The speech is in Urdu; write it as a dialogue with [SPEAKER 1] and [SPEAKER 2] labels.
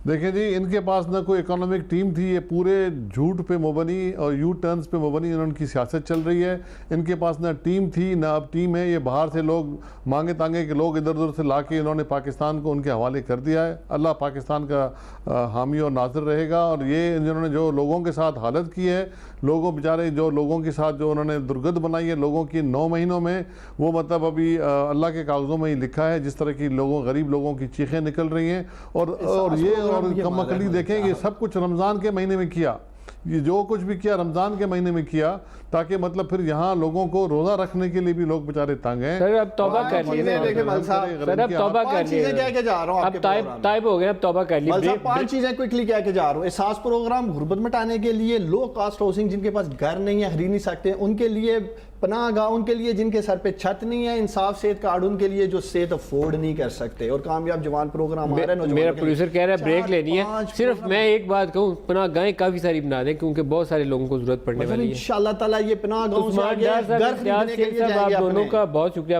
[SPEAKER 1] دیکھیں جی، ان کے پاس نہ کوئی اکانومک ٹیم تھی، یہ پورے جھوٹ پہ مبنی اور یو ٹرنز پہ مبنی ان کی سیاست چل رہی ہے. ان کے پاس نہ ٹیم تھی نہ اب ٹیم ہے. یہ باہر سے لوگ مانگے تانگے کے لوگ ادھر ادھر سے لا کے انہوں نے پاکستان کو ان کے حوالے کر دیا ہے. اللہ پاکستان کا حامی اور ناصر رہے گا. اور یہ جنہوں نے جو لوگوں کے ساتھ حالت کی ہے، لوگوں بیچارے جو لوگوں کے ساتھ جو انہوں نے درگت بنائی ہے لوگوں کی 9 مہینوں میں، وہ مطلب ابھی اللہ کے کاغذوں میں ہی لکھا ہے. جس طرح کی غریب لوگوں کی چیخیں نکل رہی ہیں. اور یہ اور کم عقلی دیکھیں، یہ سب کچھ رمضان کے مہینے میں کیا. یہ جو کچھ بھی کیا رمضان کے مہینے میں کیا، تاکہ مطلب پھر یہاں لوگوں کو روزہ رکھنے کے لیے بھی لوگ بیچارے تنگ ہیں.
[SPEAKER 2] سر اب توبہ کر لیجیے. سر اب توبہ کر لیجیے. اب طائب ہو گئے، اب توبہ کر لیجیے.
[SPEAKER 3] 5 چیزیں کوئکلی کہہ کے جا رہا ہوں. احساس پروگرام غربت مٹانے کے لیے، لو کاسٹ ہاؤسنگ جن کے پاس گھر نہیں ہے، خرید نہیں سکتے ان کے لیے، پناہ گاہ ان کے لیے جن کے سر پہ چھت نہیں ہے، انصاف صحت کارڈ ان کے لیے جو صحت افورڈ نہیں کر سکتے، اور کامیاب جوان پروگرام آ رہا ہے.
[SPEAKER 2] میرا پروڈیوسر کہہ رہا ہے بریک لینی ہے. صرف میں ایک بات کہوں، پناہ گاہیں کافی ساری بنا دیں کیونکہ بہت سارے لوگوں کو ضرورت پڑنے والی ہے.
[SPEAKER 3] انشاءاللہ تعالیٰ یہ پناہ گاہوں سے
[SPEAKER 2] عثمان ڈار صاحب، امتیاز شیخ صاحب، آپ دونوں کا بہت شکریہ.